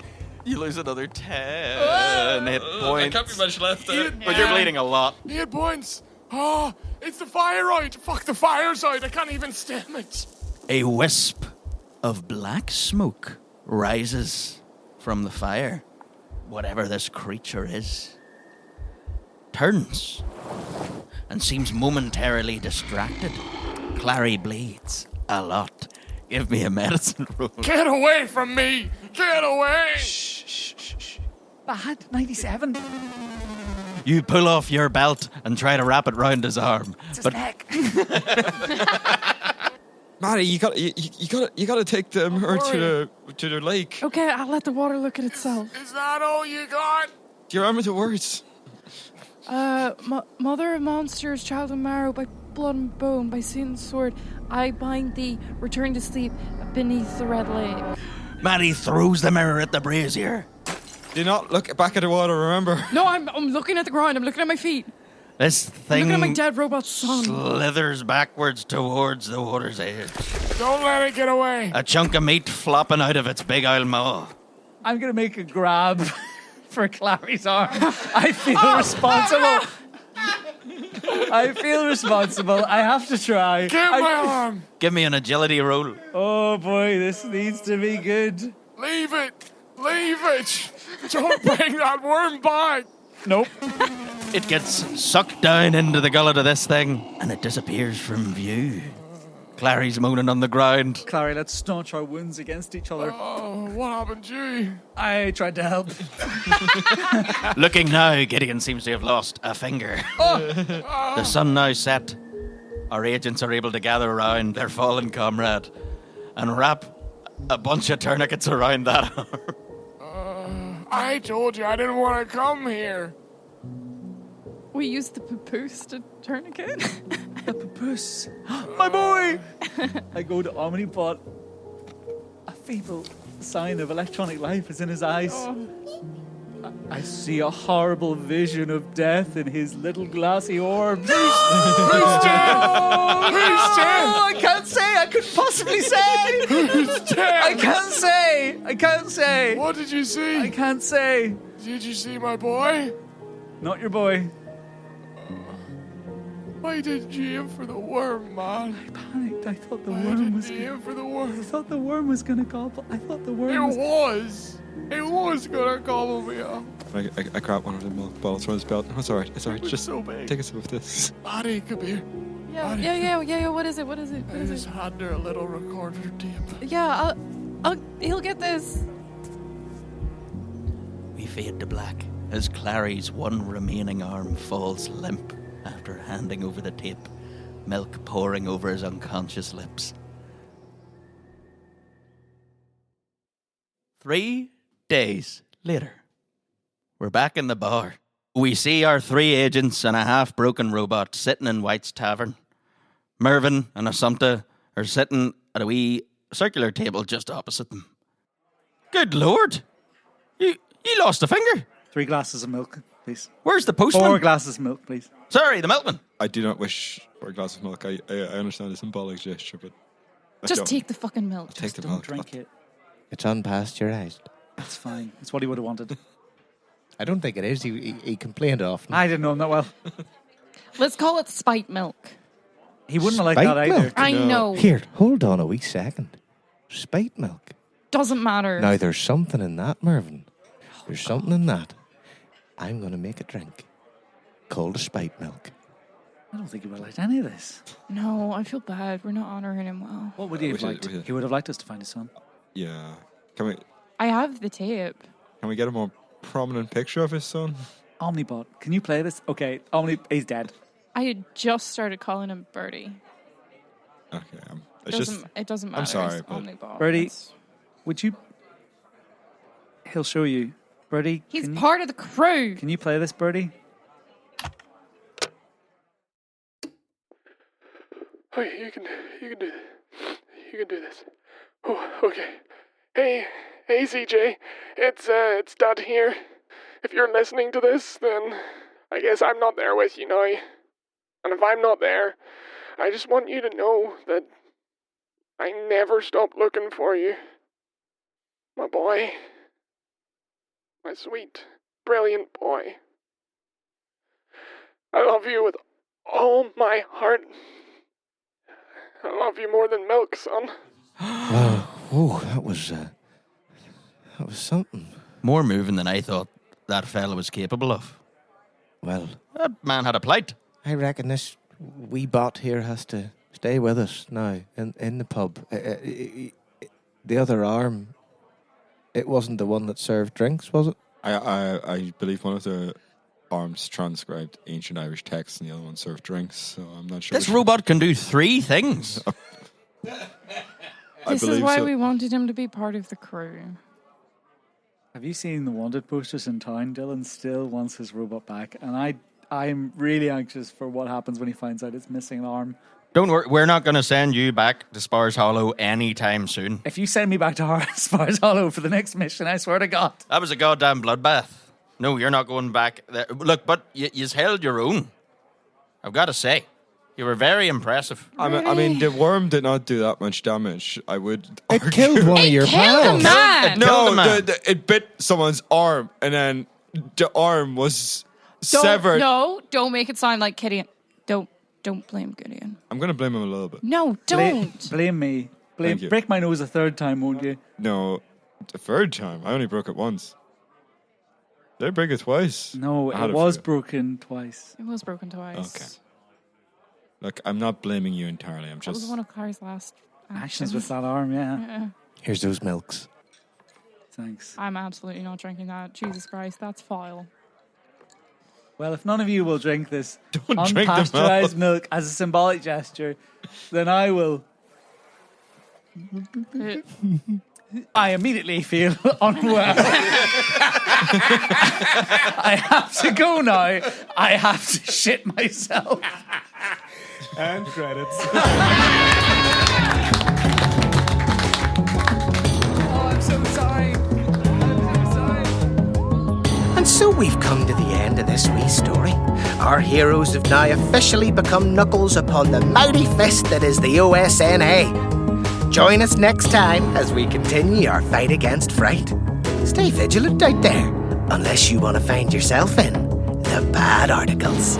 B: You lose another 10 hit points.
E: There can't be much left there.
B: But you're bleeding a lot.
C: Hit points. Oh, it's the fire-right. Fuck the fire side. I can't even stem it.
B: A wisp of black smoke rises from the fire. Whatever this creature is, turns and seems momentarily distracted. Clarry bleeds a lot. Give me a medicine roll.
C: Get away from me. Get away.
D: Shh. Bad. 97.
B: You pull off your belt and try to wrap it round his arm.
D: It's his neck.
E: Maddie, you gotta take her to the lake.
F: Okay, I'll let the water look at itself.
C: Is that all you got?
E: Do you remember the words?
F: Mother of monsters, child of marrow, by blood and bone, by Satan's sword, I bind thee, return to sleep beneath the red lake.
B: Maddie throws the mirror at the brazier.
E: Do not look back at the water, remember?
F: No, I'm looking at the ground. I'm looking at my feet.
B: This thing
F: I'm looking at my dead robot son.
B: slithers backwards towards the water's edge.
C: Don't let it get away.
B: A chunk of meat flopping out of its big old maw.
D: I'm going to make a grab for Clarry's arm. I feel responsible. I feel responsible. I have to try.
C: Get my arm.
B: Give me an agility roll.
D: Oh boy, this needs to be good.
C: Leave it. Leave it. Don't bring that worm back.
D: Nope.
B: It gets sucked down into the gullet of this thing, and it disappears from view. Clarry's moaning on the ground.
D: Clarry, let's staunch our wounds against each other.
C: Oh, what happened to you?
D: I tried to help.
B: Looking now, Gideon seems to have lost a finger. The sun now set. Our agents are able to gather around their fallen comrade and wrap a bunch of tourniquets around that arm.
C: I told you I didn't want to come here.
F: We used the papoose to tourniquet.
D: The papoose. My boy! I go to Omnipot. A feeble sign of electronic life is in his eyes. I see a horrible vision of death in his little glassy orbs.
C: Who's dead? Who's dead?
D: Oh, I can't say. I couldn't possibly say.
C: Who's dead?
D: I can't say. I can't say.
C: What did you see?
D: I can't say.
C: Did you see my boy?
D: Not your boy.
C: Why didn't you aim for the worm, man?
D: I panicked. I thought the
C: Why
D: worm
C: didn't
D: was.
C: you aim for the
D: I
C: worm?
D: thought the worm was gonna gobble. I thought the worm
C: It
D: was.
C: was. It was gonna gobble me up.
E: I grabbed one of the milk bottles from his belt. Oh, it's alright. It's alright.
C: It was
E: Just
C: so big.
E: take a sip of this.
C: Maddie, come here.
F: Yeah. What is it? What is it?
C: I
F: What is
C: just
F: it?
C: hand her a little recorder tape.
F: Yeah, he'll get this.
B: We fade to black as Clarry's one remaining arm falls limp after handing over the tape, milk pouring over his unconscious lips. 3 days later, we're back in the bar. We see our 3 agents and a half-broken robot sitting in White's Tavern. Mervyn and Assumpta are sitting at a wee circular table just opposite them. Good Lord! You lost a finger!
D: 3 glasses of milk, please.
B: Where's the postman?
D: 4 glasses of milk, please.
B: Sorry, the milkman.
E: I do not wish for a glass of milk. I understand the symbolic gesture, but I
F: Just
E: don't.
F: take the fucking milk.
E: Take the
D: Don't
E: milk.
D: drink it.
G: It's unpasteurized.
D: It's fine. It's what he would have wanted.
G: I don't think it is. He complained often.
D: I didn't know him that well.
F: Let's call it spite milk.
D: He wouldn't have liked
G: Spite
D: that either.
G: milk?
F: I know.
G: Here, hold on a wee second. Spite milk.
F: Doesn't matter.
G: Now, there's something in that, Mervyn. There's something in that. I'm going to make a drink called a spite milk.
D: I don't think he would have liked any of this.
F: No, I feel bad. We're not honoring him well.
D: What would he have
E: We should-
D: liked?
E: we should-
D: He would have liked us to find his son.
E: Yeah. Can
F: I have the tape.
E: we get a more prominent picture of his son?
D: Omnibot, can you play this? Okay, he's dead.
F: I had just started calling him Birdie.
E: Okay,
F: It doesn't matter.
E: I'm sorry,
F: It's
E: but
F: Omnibot.
D: Birdie, would you... He'll show you. Birdie,
F: He's part of the crew.
D: Can you play this, Birdie?
C: Okay, you can do this. Oh, okay. Hey, CJ. It's Dad here. If you're listening to this, then I guess I'm not there with you now. And if I'm not there, I just want you to know that I never stop looking for you. My boy. My sweet, brilliant boy. I love you with all my heart. I love you more than milk, son.
G: Oh, that was something.
B: More moving than I thought that fella was capable of.
G: Well,
B: That man had a plight.
G: I reckon this wee bot here has to stay with us now in the pub. The other arm, it wasn't the one that served drinks, was it?
E: I believe one of the arms transcribed ancient Irish texts and the other one served drinks, so I'm not sure.
B: This robot can do 3 things.
F: This is why we wanted him to be part of the crew.
D: Have you seen the wanted posters in town? Dylan still wants his robot back, and I'm really anxious for what happens when he finds out it's missing an arm.
B: Don't worry, we're not going to send you back to Spars Hollow anytime soon.
D: If you send me back to Spars Hollow for the next mission, I swear to God.
B: That was a goddamn bloodbath. No, you're not going back there. Look, but you held your own. I've got to say, you were very impressive.
E: I mean, the worm did not do that much damage. I would
G: It
E: argue.
G: killed one of your pals.
F: Man!
E: No,
B: man.
E: it bit someone's arm, and then the arm was severed.
F: Don't make it sound like Gideon. Don't blame Gideon.
E: I'm going to blame him a little bit.
F: No, don't.
D: Blame me.
E: Thank you.
D: Break my nose a third time, won't you?
E: No, the third time. I only broke it once. Did I break it twice?
D: No,
E: I had
D: it
E: a
D: was
E: few.
D: broken twice.
F: It was broken twice.
E: Okay. Look, I'm not blaming you entirely. I'm
F: That was
E: just...
F: one of Clarry's last
D: Actions with that arm, yeah.
G: Here's those milks.
D: Thanks.
F: I'm absolutely not drinking that. Jesus Christ, that's foul.
D: Well, if none of you will drink this
E: Don't drink the
D: unpasteurized milk as a symbolic gesture, then I will. I immediately feel unwell. I have to go now. I have to shit myself.
G: And credits.
D: Oh, I'm so sorry. I'm so sorry.
A: And so we've come to the end of this wee story. Our heroes have now officially become knuckles upon the mighty fist that is the O.S.N.A. Join us next time as we continue our fight against fright. Stay vigilant out there, unless you want to find yourself in the bad articles.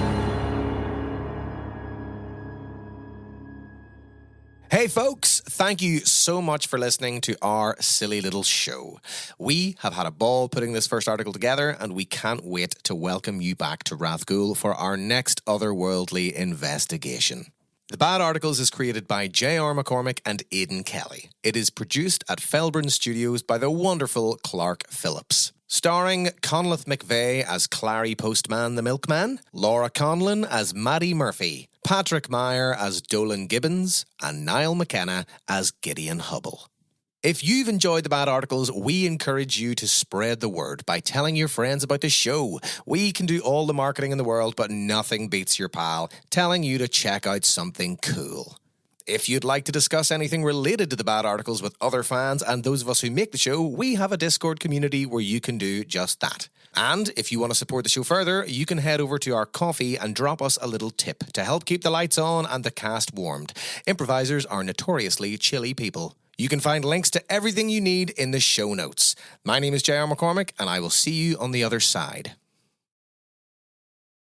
A: Hey folks, thank you so much for listening to our silly little show. We have had a ball putting this first article together, and we can't wait to welcome you back to Rathghoul for our next otherworldly investigation. The Bad Articles is created by J.R. McCormick and Aidan Kelly. It is produced at Felbryn Studios by the wonderful Clark Phillips. Starring Conleth McVeigh as Clarry Postman the Milkman, Laura Conlon as Maddie Murphy, Patrick Meier as Dolan Gibbons, and Niall McKenna as Gideon Hubble. If you've enjoyed the Bad Articles, we encourage you to spread the word by telling your friends about the show. We can do all the marketing in the world, but nothing beats your pal telling you to check out something cool. If you'd like to discuss anything related to the Bad Articles with other fans and those of us who make the show, we have a Discord community where you can do just that. And if you want to support the show further, you can head over to our coffee and drop us a little tip to help keep the lights on and the cast warmed. Improvisers are notoriously chilly people. You can find links to everything you need in the show notes. My name is J.R. McCormick, and I will see you on the other side.